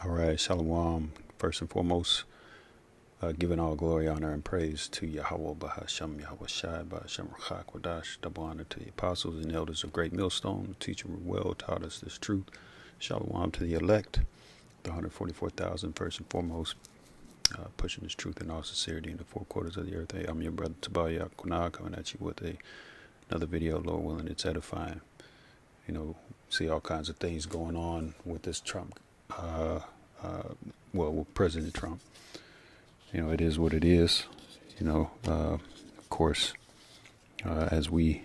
All right, Shalom. First and foremost, giving all glory, honor, and praise to Yahweh Bahasham, Yahweh Shai, Bahasham Rachak Wadash. Double honor to the apostles and elders of Great Millstone. The teacher well taught us this truth. Shalom to the elect, the 144,000. First and foremost, pushing this truth in all sincerity in the four quarters of the earth. Hey, I'm your brother Tobiah Kunal coming at you with another video, Lord willing, it's edifying. You know, see all kinds of things going on with this Trump. With President Trump. You know, it is what it is. You know, of course, as we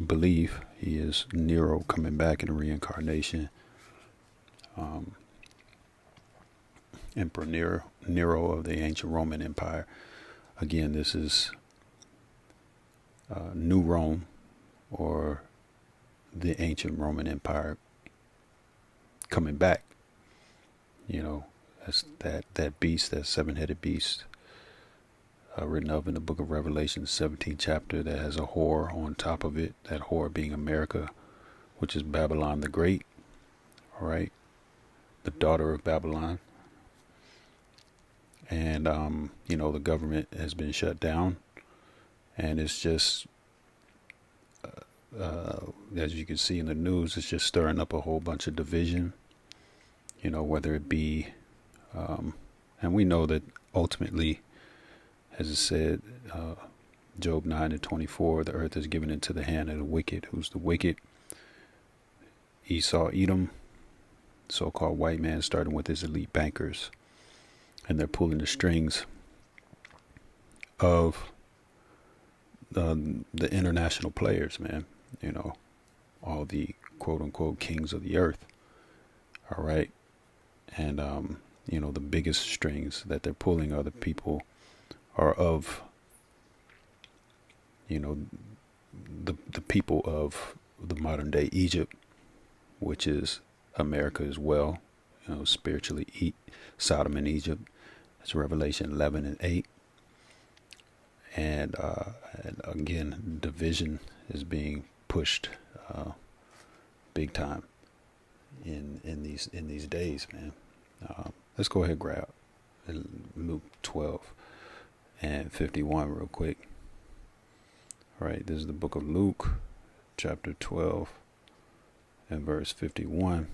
believe, he is Nero coming back in a reincarnation. Emperor Nero of the ancient Roman Empire. Again, this is New Rome, or the ancient Roman Empire coming back. You know, that's that beast, that seven-headed beast, written of in the book of Revelation, the 17th chapter, that has a whore on top of it, that whore being America, which is Babylon the Great, all right, the daughter of Babylon. And, you know, the government has been shut down, and it's just, as you can see in the news, it's just stirring up a whole bunch of division, you know, whether it be, and we know that ultimately, as it said, Job 9:24, the earth is given into the hand of the wicked. Who's the wicked? Esau, Edom, so-called white man, starting with his elite bankers. And they're pulling the strings of the international players, man. You know, all the quote-unquote kings of the earth. All right. And, you know, the biggest strings that they're pulling are the people are of, you know, the people of the modern day Egypt, which is America as well, you know, spiritually Sodom and Egypt. That's Revelation 11 and 8. And again, division is being pushed big time in these days, man. Let's go ahead and grab Luke 12 and 51 real quick. All right, this is the book of Luke, chapter 12 and verse 51.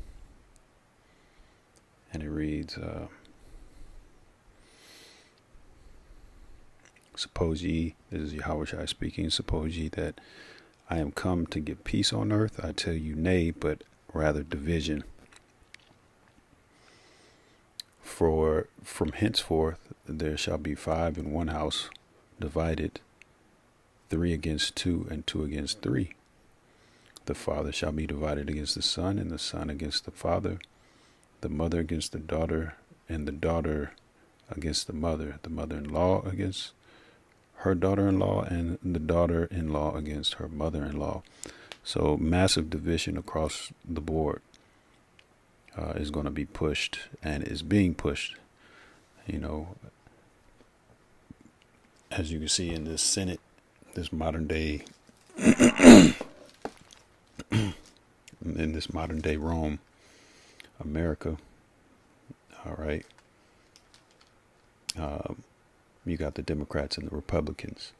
And it reads, suppose ye, this is Yahushua speaking, suppose ye that I am come to give peace on earth? I tell you nay, but rather division. For from henceforth there shall be 5 in one house, divided, 3 against 2, and 2 against 3. The father shall be divided against the son, and the son against the father, the mother against the daughter, and the daughter against the mother-in-law against her daughter-in-law, and the daughter-in-law against her mother-in-law. So massive division across the board is going to be pushed, and is being pushed. You know, as you can see in this Senate, this modern day, in this modern day Rome, America. All right. You got the Democrats and the Republicans.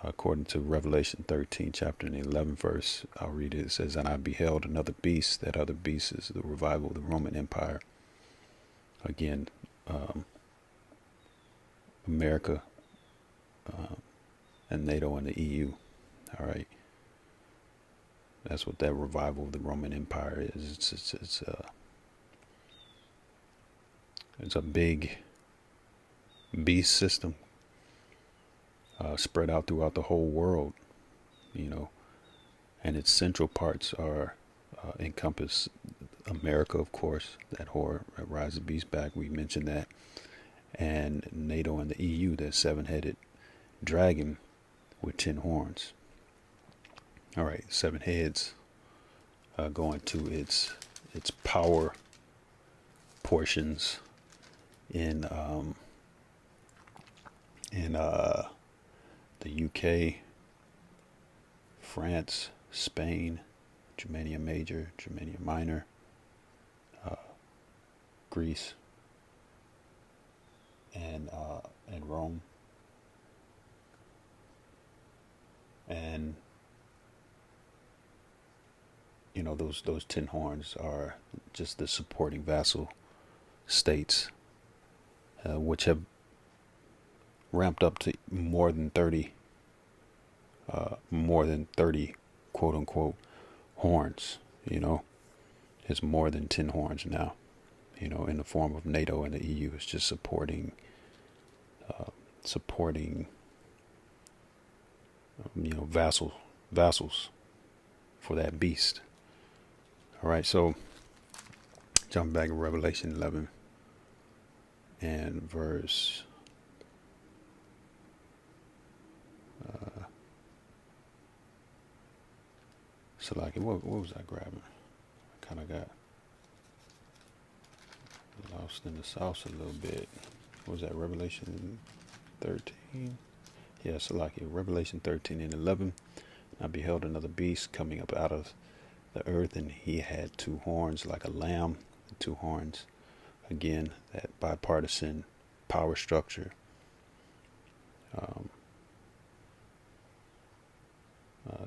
According to Revelation 13, chapter and 11 verse, I'll read it. It says, and I beheld another beast. That other beast is the revival of the Roman Empire. Again, America and NATO and the EU. All right. That's what that revival of the Roman Empire is. It's a big beast system spread out throughout the whole world, you know, and its central parts are encompass America, of course, that whore, Rise of the Beast back, we mentioned that, and NATO and the EU, that 7-headed dragon with 10 horns. All right, 7 heads going to its power portions in the UK, France, Spain, Germania Major, Germania Minor, Greece and Rome, and those 10 horns are just the supporting vassal states, which have ramped up to more than 30 quote unquote horns. It's more than 10 horns now, in the form of NATO and the EU. It's just supporting vassals for that beast. All right, so jump back to Revelation 11 and verse Salaki, what was I grabbing? I kind of got lost in the sauce a little bit. What was that, Revelation 13? Yeah, Salaki, Revelation 13 and 11. I beheld another beast coming up out of the earth, and he had 2 horns like a lamb. 2 horns, again, that bipartisan power structure.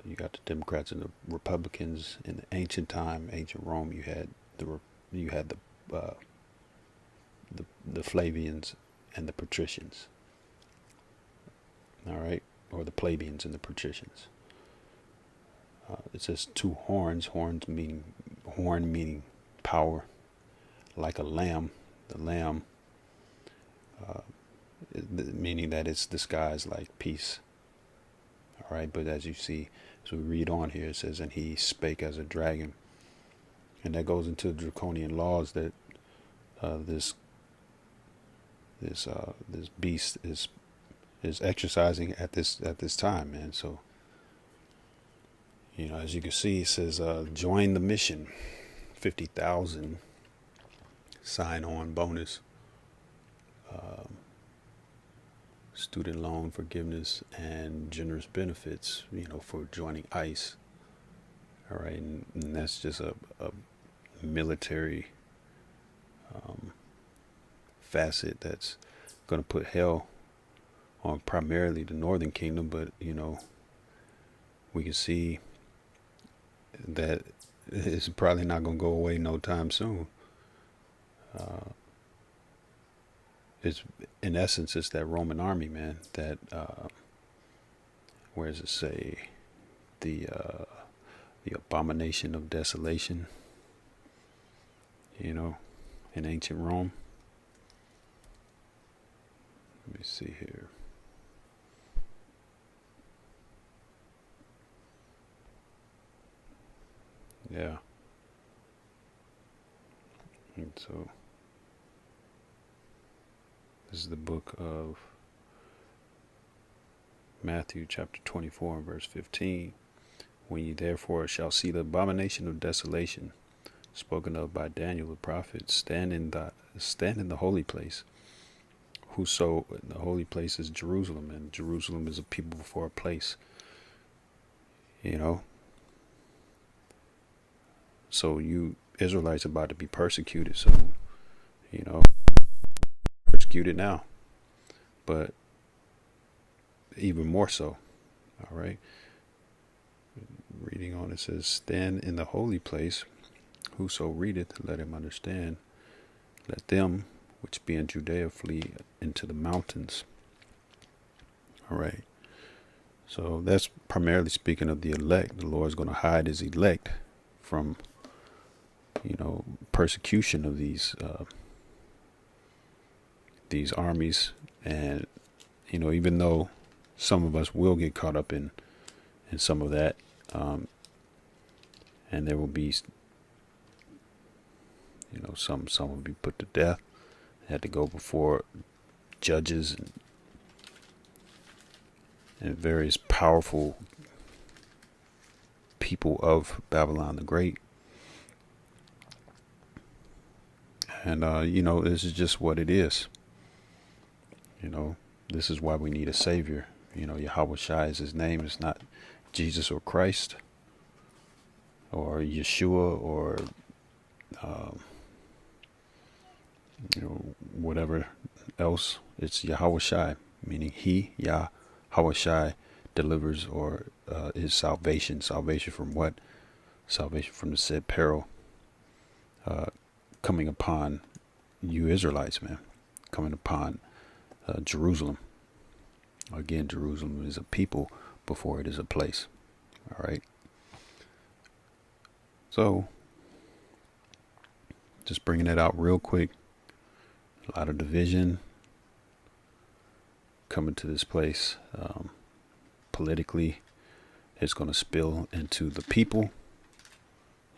You got the Democrats and the Republicans. In the ancient Rome. You had the Flavians and the patricians. All right, or the plebeians and the patricians. It says 2 horns. Horn meaning power, like a lamb. The lamb, meaning that it's disguised like peace. All right, but as you see, as we read on here, it says, and he spake as a dragon, and that goes into the draconian laws that this beast is exercising at this time, man. So, as you can see, it says, join the mission, 50,000 sign-on bonus, student loan forgiveness, and generous benefits, for joining ICE. All right, and that's just a military facet that's going to put hell on primarily the Northern Kingdom, but we can see that it's probably not going to go away no time soon. It's in essence, it's that Roman army, man. That where does it say the abomination of desolation? In ancient Rome. Let me see here. Yeah. And so this is the book of Matthew chapter 24 and verse 15. When ye therefore shall see the abomination of desolation spoken of by Daniel the prophet, stand in the holy place. Whoso, the holy place is Jerusalem, and Jerusalem is a people before a place. So you Israelites are about to be persecuted. So, persecuted now, but even more so. All right. Reading on, it says, stand in the holy place. Whoso readeth, let him understand. Let them which be in Judea flee into the mountains. All right. So that's primarily speaking of the elect. The Lord is going to hide his elect from, persecution of these armies. And, even though some of us will get caught up in some of that, and there will be, some will be put to death, had to go before judges and various powerful people of Babylon the Great. And, this is just what it is. This is why we need a savior. Yahweh Shai is his name. It's not Jesus or Christ or Yeshua or else, it's Yahweh Shai, meaning He, Yahweh Shai, delivers or is salvation. Salvation from what? Salvation from the said peril coming upon you Israelites, man. Coming upon Jerusalem. Again, Jerusalem is a people before it is a place. All right. So, just bringing it out real quick. A lot of division coming to this place. Politically, it's going to spill into the people.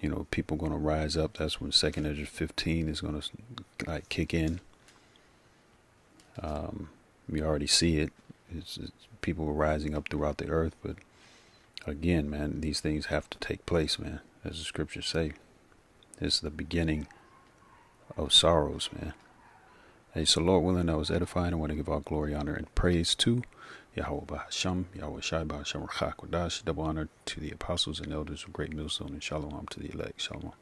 You know, people going to rise up. That's when 2 Ezra 15 is going to like kick in. We already see it. It's people rising up throughout the earth. But again, man, these things have to take place, man. As the scriptures say, it's the beginning of sorrows, man. Hey, so Lord willing, I was edifying. I want to give all glory, honor, and praise to Yahweh Bahasham, Yahweh Shai Bahasham Rachak Wadash. Double honor to the apostles and elders of Great Millstone, and shalom to the elect. Shalom.